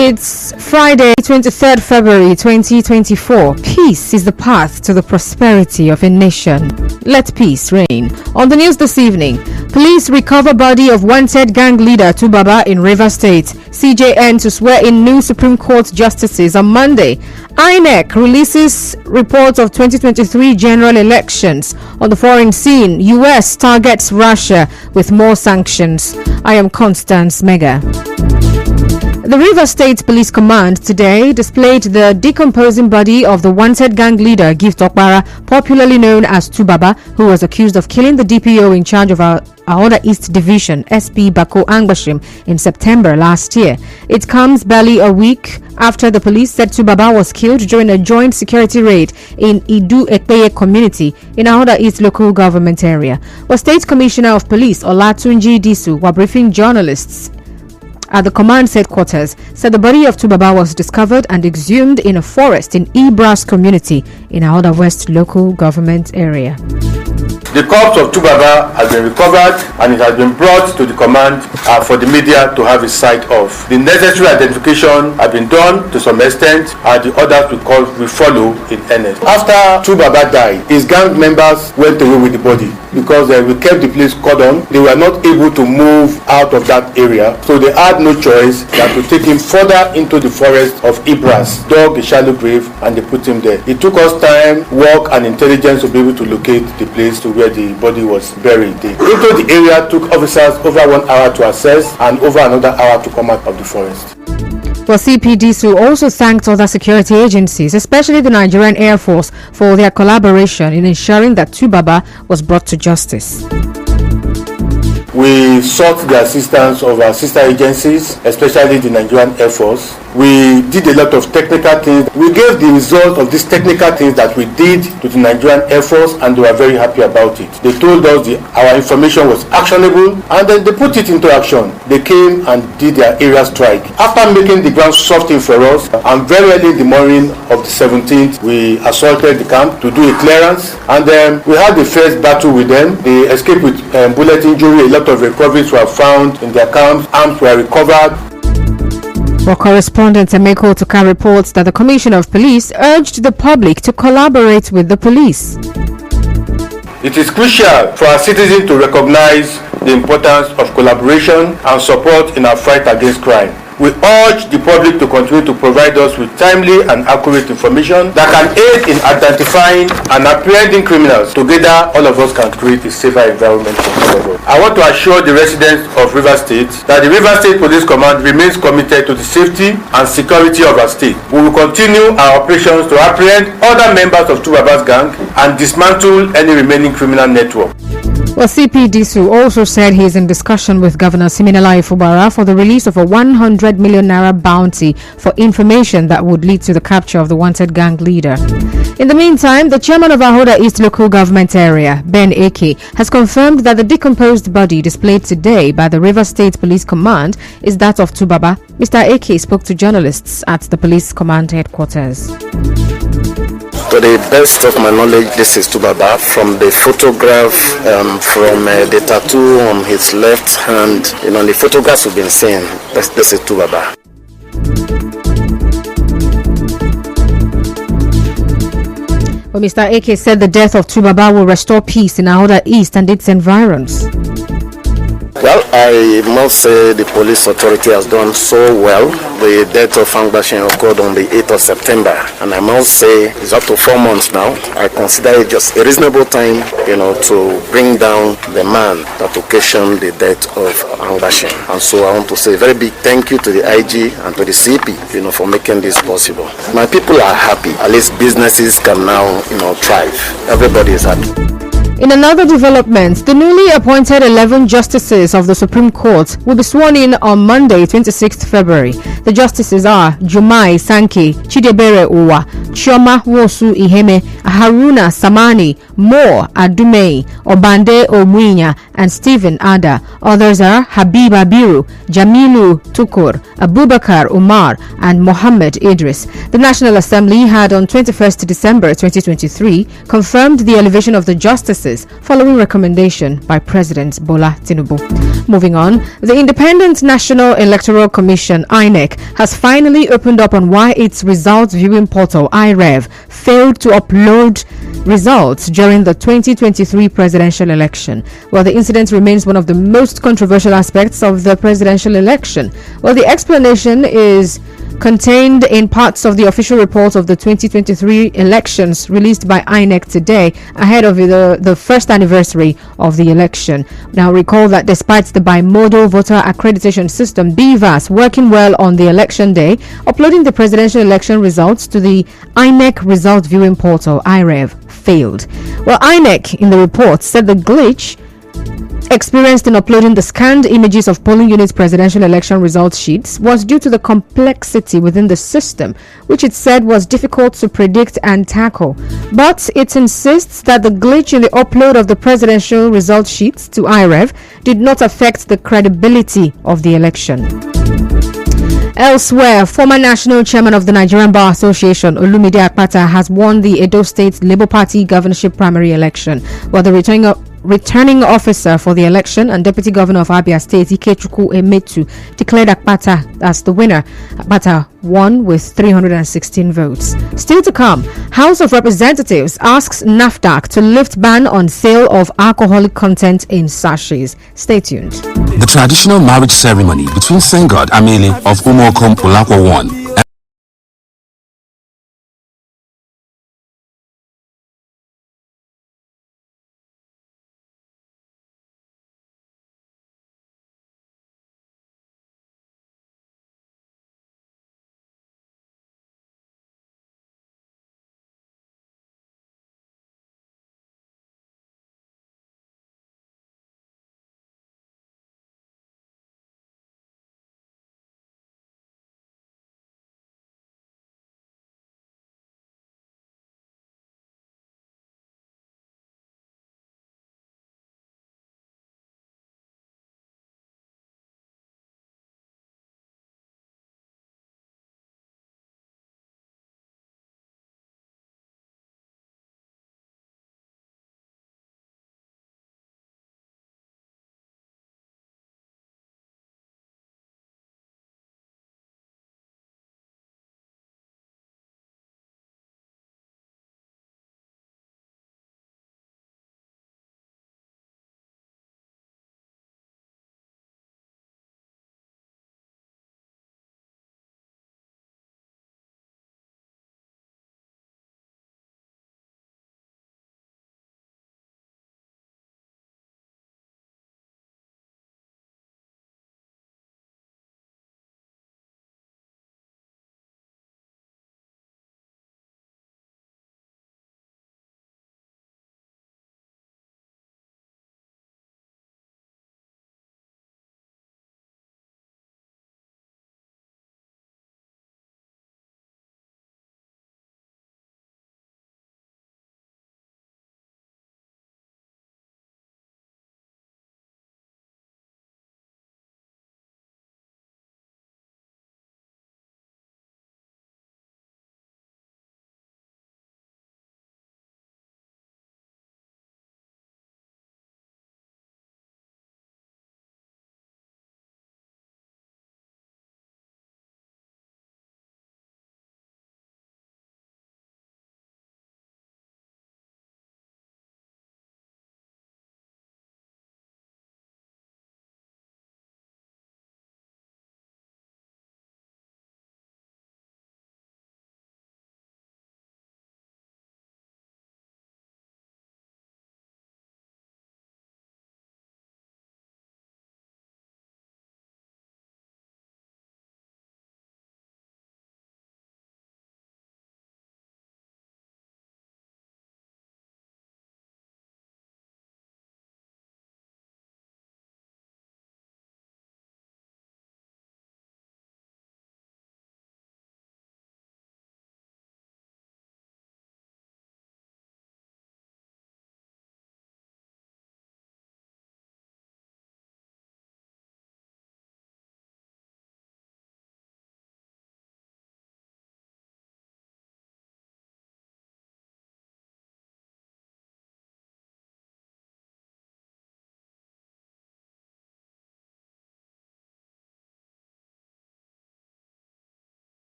It's Friday, 23rd February 2024. Peace is the path to the prosperity of a nation. Let peace reign. On the news this evening, police recover body of wanted gang leader Tubaba in Rivers State. CJN to swear in new Supreme Court justices on Monday. INEC releases reports of 2023 general elections. On the foreign scene, US targets Russia with more sanctions. I am Constance Mega. The Rivers State Police Command today displayed the decomposing body of the wanted gang leader Gift Okpara, popularly known as Tubaba, who was accused of killing the DPO in charge of Ahoda East Division, SP Bako Angbashim, in September last year. It comes barely a week after the police said Tubaba was killed during a joint security raid in Idu Ekpeye community in Ahoda East local government area. The State Commissioner of Police Olatunji Disu were briefing journalists at the command's headquarters, said the body of Tubaba was discovered and exhumed in a forest in Ibras community in Ahoda West local government area. The corpse of Tubaba has been recovered and it has been brought to the command for the media to have a sight of. The necessary identification has been done to some extent and the others will follow in earnest. After Tubaba died, his gang members went away with the body because we kept the place cordoned. They were not able to move out of that area, so they had no choice than to take him further into the forest of Ibras, dug a shallow grave, and they put him there. It took us time, work, and intelligence to be able to locate the place to where the body was buried. Into the area took officers over 1 hour to assess and over another hour to come out of the forest. Well, CPDSU also thanked other security agencies, especially the Nigerian Air Force, for their collaboration in ensuring that Tubaba was brought to justice. We sought the assistance of our sister agencies, especially the Nigerian Air Force. We did a lot of technical things. We gave the result of these technical things that we did to the Nigerian Air Force and they were very happy about it. They told us our information was actionable and then they put it into action. They came and did their area strike. After making the ground soften for us, and very early in the morning of the 17th, we assaulted the camp to do a clearance and then we had the first battle with them. They escaped with bullet injury. A lot of recoveries were found in their camps. Arms were recovered. Well, correspondent Emeko Toka reports that the Commissioner of Police urged the public to collaborate with the police. It is crucial for our citizens to recognize the importance of collaboration and support in our fight against crime. We urge the public to continue to provide us with timely and accurate information that can aid in identifying and apprehending criminals. Together, all of us can create a safer environment for all of us. I want to assure the residents of Rivers State that the Rivers State Police Command remains committed to the safety and security of our state. We will continue our operations to apprehend other members of Tubaba's gang and dismantle any remaining criminal network. Well, CPDSU also said he is in discussion with Governor Siminalayi Fubara for the release of a 100 million naira bounty for information that would lead to the capture of the wanted gang leader. In the meantime, the chairman of Ahoda East local government area, Ben Eke, has confirmed that the decomposed body displayed today by the Rivers State Police Command is that of Tubaba. Mr. Eke spoke to journalists at the police command headquarters. To the best of my knowledge, this is Tubaba. From the photograph, from the tattoo on his left hand, the photographs we've been seeing, this is Tubaba. Well, Mr. Eke said the death of Tubaba will restore peace in Ahoda East and its environs. Well, I must say the police authority has done so well. The death of Angbashim occurred on the 8th of September, and I must say it's up to 4 months now. I consider it just a reasonable time, to bring down the man that occasioned the death of Angbashim. And so I want to say a very big thank you to the IG and to the CP, for making this possible. My people are happy. At least businesses can now, thrive. Everybody is happy. In another development, the newly appointed 11 justices of the Supreme Court will be sworn in on Monday, 26th February. The justices are Jumai Sankey, Chidebere Uwa, Chioma Wosu Iheme, Haruna Samani, Mo Adumei, Obande Omwinya, and Stephen Ada. Others are Habib Abiru, Jamilu Tukur, Abubakar Umar, and Mohammed Idris. The National Assembly had on 21st December 2023 confirmed the elevation of the justices following recommendation by President Bola Tinubu. Moving on, the Independent National Electoral Commission (INEC) has finally opened up on why its results viewing portal IREV failed to upload results during the 2023 presidential election. Well, the incident remains one of the most controversial aspects of the presidential election. Well, the explanation is contained in parts of the official report of the 2023 elections released by INEC today ahead of the first anniversary of the election. Now, recall that despite the bimodal voter accreditation system BVAS working well on the election day, uploading the presidential election results to the INEC result viewing portal IREV failed. Well, INEC in the report said the glitch experienced in uploading the scanned images of polling units' presidential election results sheets was due to the complexity within the system, which it said was difficult to predict and tackle. But it insists that the glitch in the upload of the presidential results sheets to IREV did not affect the credibility of the election. Elsewhere, former national chairman of the Nigerian Bar Association, Olumide Akpata, has won the Edo State Labour Party governorship primary election, while the returning officer for the election and deputy governor of Abia State, Ikechukwu Emetu, declared Akpata as the winner. Akpata won with 316 votes. Still to come, House of Representatives asks NAFDAC to lift ban on sale of alcoholic content in sachets. Stay tuned. The traditional marriage ceremony between Sengad Amele of Umokom Ulakwa 1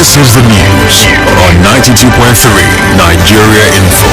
This is the news on 92.3 Nigeria Info.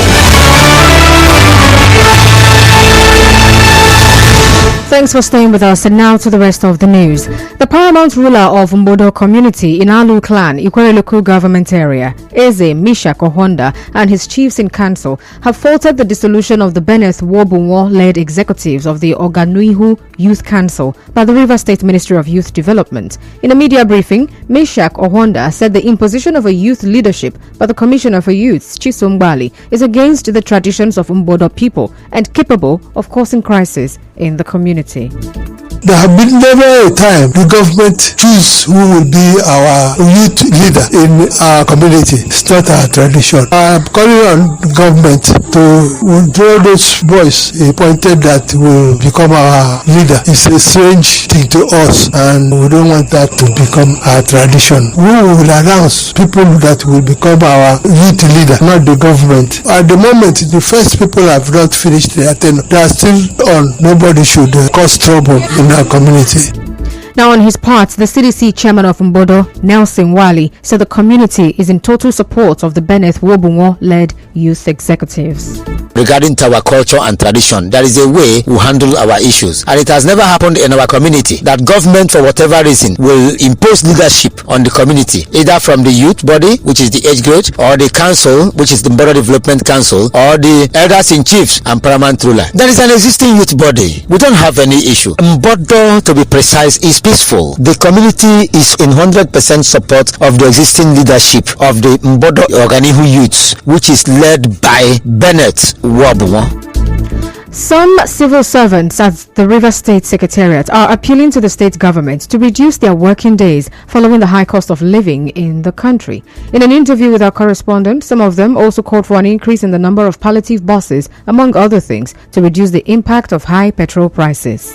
Thanks for staying with us, and now to the rest of the news. The paramount ruler of Mbodo community in Alu clan, Ikwere local government area, Eze Misha Kohonda, and his chiefs in council have faulted the dissolution of the Benneth Wobunwo-led executives of the Oganuihu Youth Council by the Rivers State Ministry of Youth Development. In a media briefing, Misha Kohonda said the imposition of a youth leadership by the Commissioner for Youths, Chisom Bali, is against the traditions of Mbodo people and capable of causing crisis in the community. There have been never a time the government choose who will be our youth leader in our community. It's not our tradition. I'm calling on the government to withdraw those boys appointed that will become our leader. It's a strange thing to us, and we don't want that to become our tradition. We will announce people that will become our youth leader, not the government. At the moment, the first people have not finished their tenure. They are still on. Nobody should cause trouble in our community. Now, on his part, the CDC chairman of Mbodo, Nelson Wali, said the community is in total support of the Benneth Wobunwo-led youth executives. Regarding to our culture and tradition, there is a way we handle our issues, and it has never happened in our community that government, for whatever reason, will impose leadership on the community, either from the youth body, which is the age grade, or the council, which is the Mbodo Development Council, or the elders in chiefs and paramount ruler. There is an existing youth body. We don't have any issue. Mbodo, to be precise, is peaceful. The community is in 100% support of the existing leadership of the Mbodo Oganihu Youths, which is led by Bennett Wobunwo. Some civil servants at the Rivers State Secretariat are appealing to the state government to reduce their working days following the high cost of living in the country. In an interview with our correspondent, some of them also called for an increase in the number of palliative buses, among other things, to reduce the impact of high petrol prices.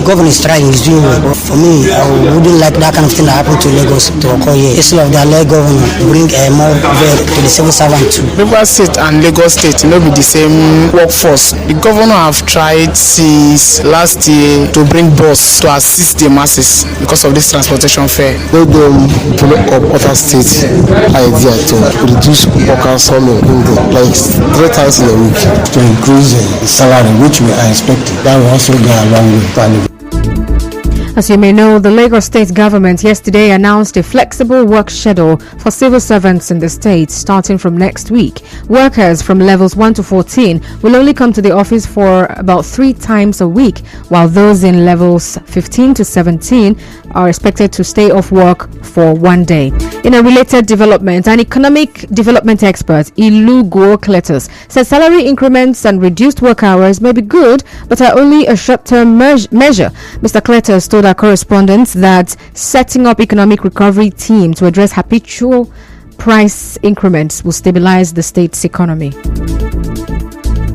Government is trying, is doing well. But for me, I wouldn't like that kind of thing that happened to Lagos to occur here. Instead of their leg governor bring more work to the civil servant too. Rivers State and Lagos State will be the same workforce. The governor have tried since last year to bring bus to assist the masses because of this transportation fare. Let them follow up other states' idea to reduce workers' salary like 3 times in a week to increase the salary, which we are expecting. That will also go a long way. As you may know, the Lagos state government yesterday announced a flexible work schedule for civil servants in the state starting from next week. Workers from levels 1 to 14 will only come to the office for about 3 times a week, while those in levels 15 to 17 are expected to stay off work for 1 day. In a related development, an economic development expert, Ilu Guo-Cletus, said salary increments and reduced work hours may be good, but are only a short-term measure. Mr. Cletus told our correspondents that setting up economic recovery team to address habitual price increments will stabilize the state's economy.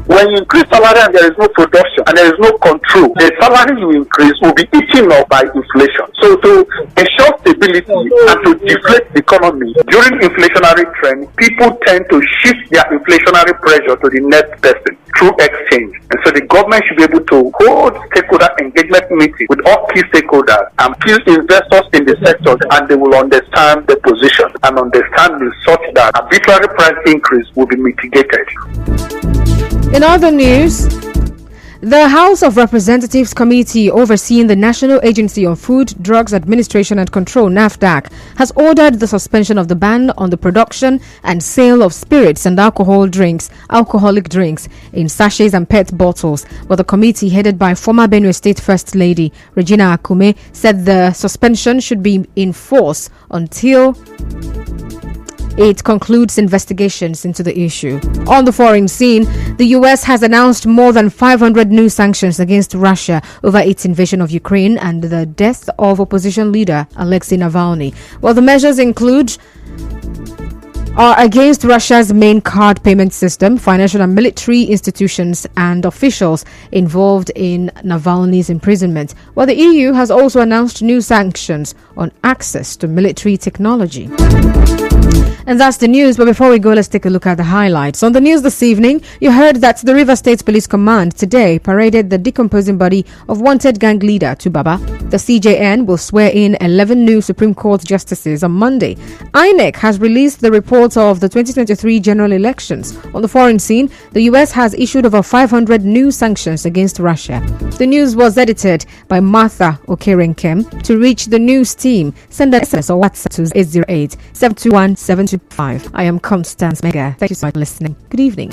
When you increase salary and there is no production and there is no control, the salary you increase will be eaten up by inflation. So to ensure stability and to deflate the economy during inflationary trend, people tend to shift their inflationary pressure to the next person through exchange. And so the government should be able to hold stakeholder engagement meetings with all key stakeholders and key investors in the sector, and they will understand the position and understand the such that arbitrary price increase will be mitigated. In other news, the House of Representatives Committee overseeing the National Agency on Food, Drugs Administration and Control, NAFDAC, has ordered the suspension of the ban on the production and sale of spirits and alcoholic drinks in sachets and PET bottles. But the committee, headed by former Benue State First Lady Regina Akume, said the suspension should be in force until it concludes investigations into the issue. On the foreign scene, the US has announced more than 500 new sanctions against Russia over its invasion of Ukraine and the death of opposition leader Alexei Navalny. While the measures are against Russia's main card payment system, financial and military institutions and officials involved in Navalny's imprisonment. While the EU has also announced new sanctions on access to military technology. And that's the news. But before we go, let's take a look at the highlights. On the news this evening, you heard that the Rivers State Police Command today paraded the decomposing body of wanted gang leader Tubaba. The CJN will swear in 11 new Supreme Court justices on Monday. INEC has released the report of the 2023 general elections. On the foreign scene, the US has issued over 500 new sanctions against Russia. The news was edited by Martha Okerenkem. To reach the news team, send an SMS or WhatsApp to 808-721-725. I am Constance Mega. Thank you so much for listening. Good evening.